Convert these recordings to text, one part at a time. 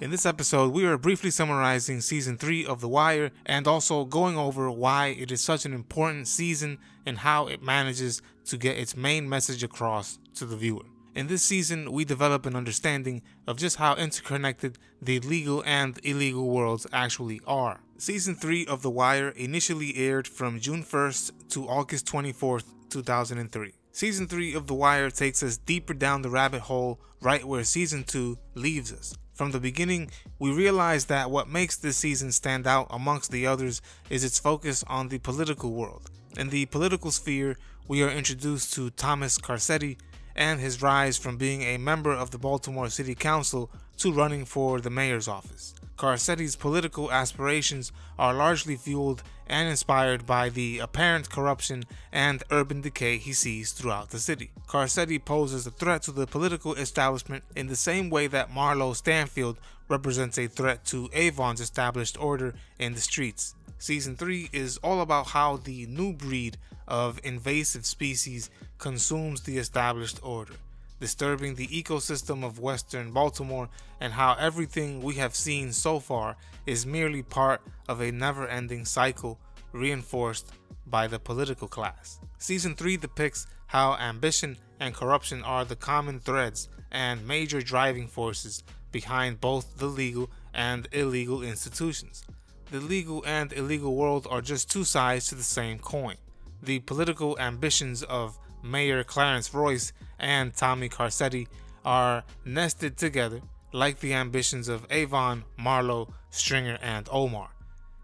In this episode, we are briefly summarizing Season 3 of The Wire and also going over why it is such an important season and how it manages to get its main message across to the viewer. In this season, we develop an understanding of just how interconnected the legal and illegal worlds actually are. Season 3 of The Wire initially aired from June 1st to August 24th, 2003. Season 3 of The Wire takes us deeper down the rabbit hole right where Season 2 leaves us. From the beginning, we realize that what makes this season stand out amongst the others is its focus on the political world. In the political sphere, we are introduced to Thomas Carcetti and his rise from being a member of the Baltimore City Council to running for the mayor's office. Carcetti's political aspirations are largely fueled and inspired by the apparent corruption and urban decay he sees throughout the city. Carcetti poses a threat to the political establishment in the same way that Marlo Stanfield represents a threat to Avon's established order in the streets. Season 3 is all about how the new breed of invasive species consumes the established order, disturbing the ecosystem of Western Baltimore, and how everything we have seen so far is merely part of a never-ending cycle reinforced by the political class. Season 3 depicts how ambition and corruption are the common threads and major driving forces behind both the legal and illegal institutions. The legal and illegal world are just two sides to the same coin. The political ambitions of Mayor Clarence Royce and Tommy Carcetti are nested together like the ambitions of Avon, Marlo, Stringer, and Omar.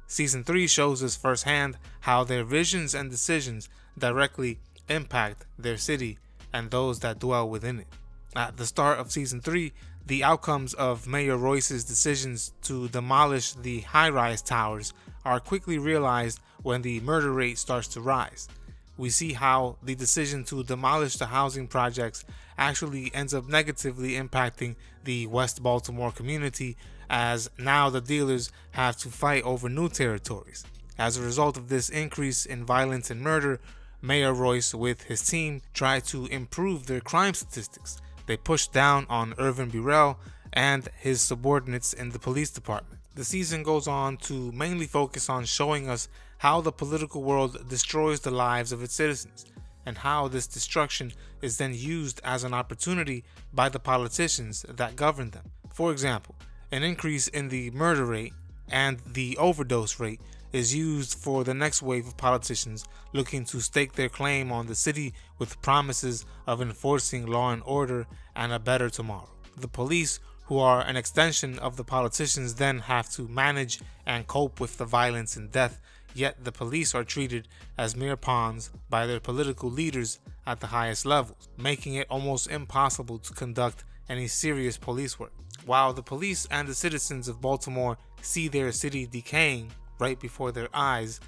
Season 3 shows us firsthand how their visions and decisions directly impact their city and those that dwell within it. At the start of Season 3, the outcomes of Mayor Royce's decisions to demolish the high-rise towers are quickly realized when the murder rate starts to rise. We see how the decision to demolish the housing projects actually ends up negatively impacting the West Baltimore community, as now the dealers have to fight over new territories. As a result of this increase in violence and murder, Mayor Royce with his team try to improve their crime statistics. They push down on Irvin Burrell and his subordinates in the police department. The season goes on to mainly focus on showing us how the political world destroys the lives of its citizens, and how this destruction is then used as an opportunity by the politicians that govern them. For example, an increase in the murder rate and the overdose rate is used for the next wave of politicians looking to stake their claim on the city with promises of enforcing law and order and a better tomorrow. The police, who are an extension of the politicians, then have to manage and cope with the violence and death, yet the police are treated as mere pawns by their political leaders at the highest levels, making it almost impossible to conduct any serious police work. While the police and the citizens of Baltimore see their city decaying right before their eyes,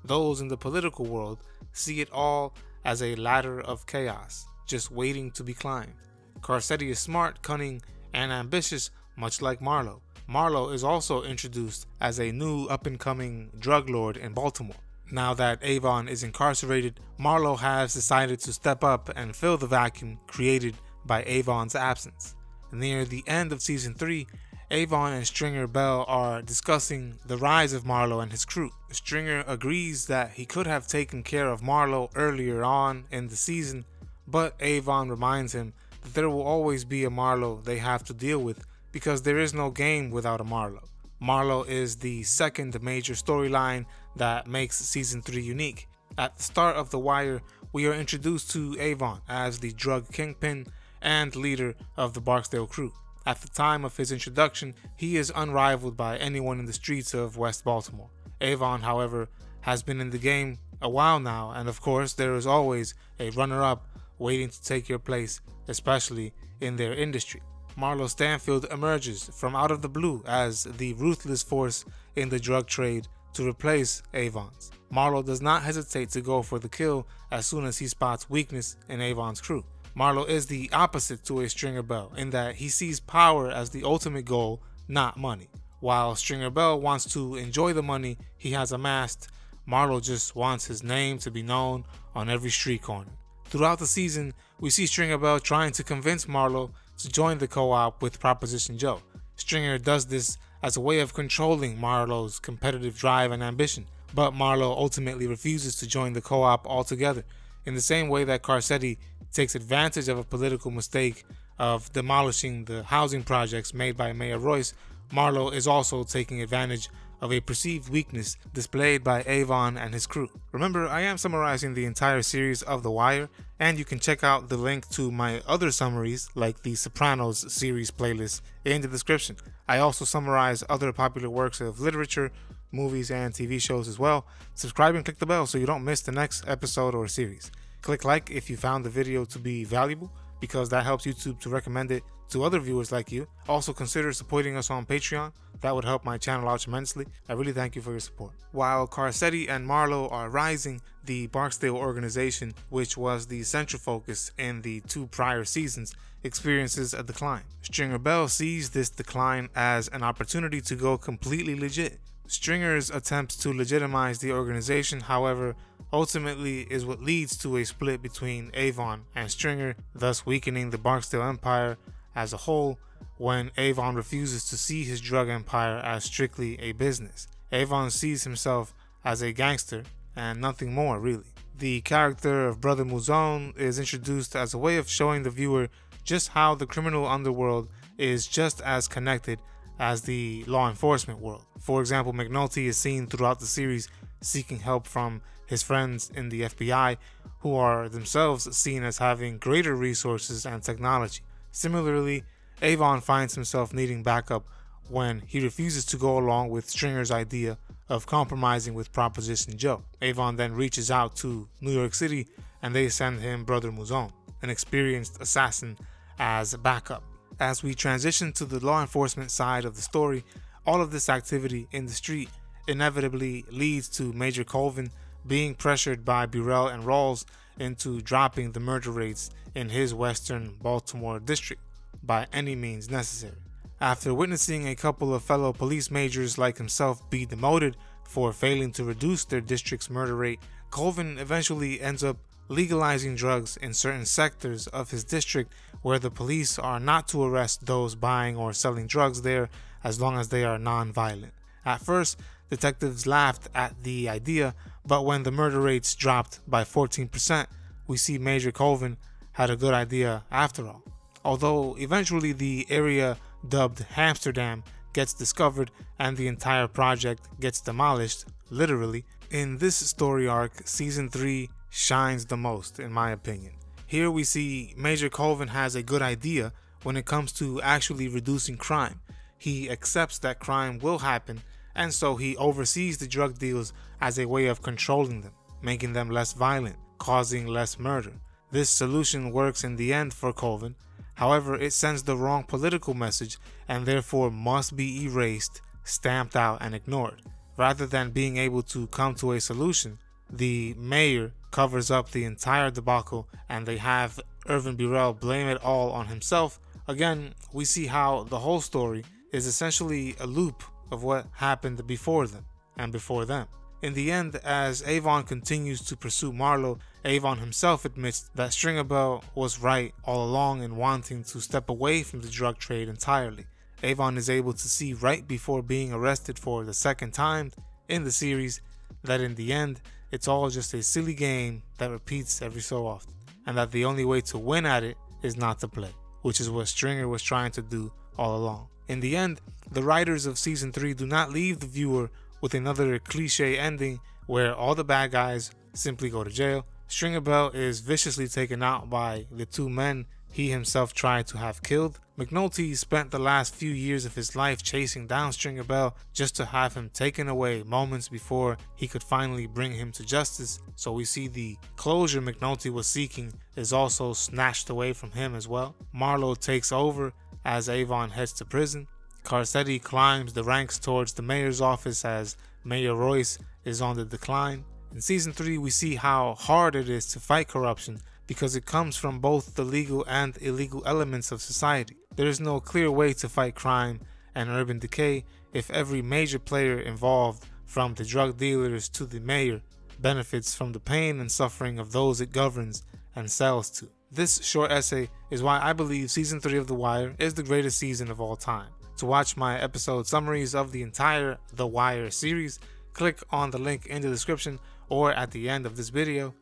those in the political world see it all as a ladder of chaos, just waiting to be climbed. Carcetti is smart, cunning, and ambitious, much like Marlo. Marlo is also introduced as a new up-and-coming drug lord in Baltimore. Now that Avon is incarcerated, Marlo has decided to step up and fill the vacuum created by Avon's absence. Near the end of Season 3, Avon and Stringer Bell are discussing the rise of Marlo and his crew. Stringer agrees that he could have taken care of Marlo earlier on in the season, but Avon reminds him that there will always be a Marlo they have to deal with because there is no game without a Marlo. Marlo is the second major storyline that makes Season 3 unique. At the start of The Wire, we are introduced to Avon as the drug kingpin and leader of the Barksdale crew. At the time of his introduction, he is unrivaled by anyone in the streets of West Baltimore. Avon, however, has been in the game a while now, and of course there is always a runner-up waiting to take your place, especially in their industry. Marlo Stanfield emerges from out of the blue as the ruthless force in the drug trade to replace Avon's. Marlo does not hesitate to go for the kill as soon as he spots weakness in Avon's crew. Marlo is the opposite to a Stringer Bell in that he sees power as the ultimate goal, not money. While Stringer Bell wants to enjoy the money he has amassed, Marlo just wants his name to be known on every street corner. Throughout the season, we see Stringer Bell trying to convince Marlo to join the co-op with Proposition Joe. Stringer does this as a way of controlling Marlo's competitive drive and ambition, but Marlo ultimately refuses to join the co-op altogether. In the same way that Garcetti takes advantage of a political mistake of demolishing the housing projects made by Mayor Royce, Marlo is also taking advantage of a perceived weakness displayed by Avon and his crew. Remember, I am summarizing the entire series of The Wire, and you can check out the link to my other summaries like the Sopranos series playlist in the description. I also summarize other popular works of literature, movies, and TV shows as well. Subscribe and click the bell so you don't miss the next episode or series. Click like if you found the video to be valuable, because that helps YouTube to recommend it to other viewers like you. Also consider supporting us on Patreon. That would help my channel out tremendously. I really thank you for your support. While Garcetti and Marlo are rising, the Barksdale organization, which was the central focus in the 2 prior seasons, experiences a decline. Stringer Bell sees this decline as an opportunity to go completely legit. Stringer's attempts to legitimize the organization, however, ultimately is what leads to a split between Avon and Stringer, thus weakening the Barksdale empire as a whole, when Avon refuses to see his drug empire as strictly a business. Avon sees himself as a gangster and nothing more, really. The character of Brother Mouzon is introduced as a way of showing the viewer just how the criminal underworld is just as connected as the law enforcement world. For example, McNulty is seen throughout the series seeking help from his friends in the FBI, who are themselves seen as having greater resources and technology. Similarly, Avon finds himself needing backup when he refuses to go along with Stringer's idea of compromising with Proposition Joe. Avon then reaches out to New York City and they send him Brother Mouzon, an experienced assassin, as backup. As we transition to the law enforcement side of the story, all of this activity in the street inevitably leads to Major Colvin being pressured by Burrell and Rawls into dropping the murder rates in his western Baltimore district by any means necessary. After witnessing a couple of fellow police majors like himself be demoted for failing to reduce their district's murder rate, Colvin eventually ends up legalizing drugs in certain sectors of his district where the police are not to arrest those buying or selling drugs there as long as they are non-violent. At first, detectives laughed at the idea, but when the murder rates dropped by 14%, we see Major Colvin had a good idea after all. Although eventually the area dubbed Amsterdam gets discovered and the entire project gets demolished, literally, in this story arc, Season 3 shines the most, in my opinion. Here we see Major Colvin has a good idea when it comes to actually reducing crime. He accepts that crime will happen, and so he oversees the drug deals as a way of controlling them, making them less violent, causing less murder. This solution works in the end for Colvin. However, it sends the wrong political message and therefore must be erased, stamped out, and ignored. Rather than being able to come to a solution, the mayor covers up the entire debacle and they have Irvin Burrell blame it all on himself. Again, we see how the whole story is essentially a loop of what happened before them and before them. In the end, as Avon continues to pursue Marlo, Avon himself admits that Stringer Bell was right all along in wanting to step away from the drug trade entirely. Avon is able to see right before being arrested for the second time in the series that in the end, it's all just a silly game that repeats every so often, and that the only way to win at it is not to play, which is what Stringer was trying to do all along. In the end, the writers of Season 3 do not leave the viewer with another cliche ending where all the bad guys simply go to jail. Stringer Bell is viciously taken out by the 2 men he himself tried to have killed. McNulty spent the last few years of his life chasing down Stringer Bell just to have him taken away moments before he could finally bring him to justice. So we see the closure McNulty was seeking is also snatched away from him as well. Marlo takes over as Avon heads to prison. Garcetti climbs the ranks towards the mayor's office as Mayor Royce is on the decline. In Season 3, we see how hard it is to fight corruption because it comes from both the legal and illegal elements of society. There is no clear way to fight crime and urban decay if every major player involved, from the drug dealers to the mayor, benefits from the pain and suffering of those it governs and sells to. This short essay is why I believe Season 3 of The Wire is the greatest season of all time. To watch my episode summaries of the entire The Wire series, click on the link in the description or at the end of this video.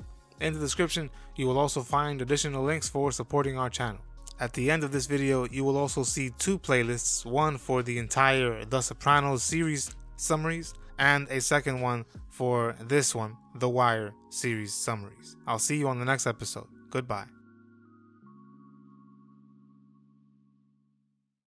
In the description, you will also find additional links for supporting our channel. At the end of this video, you will also see 2 playlists, one for the entire The Sopranos series summaries, and a second one for this one, The Wire series summaries. I'll see you on the next episode. Goodbye.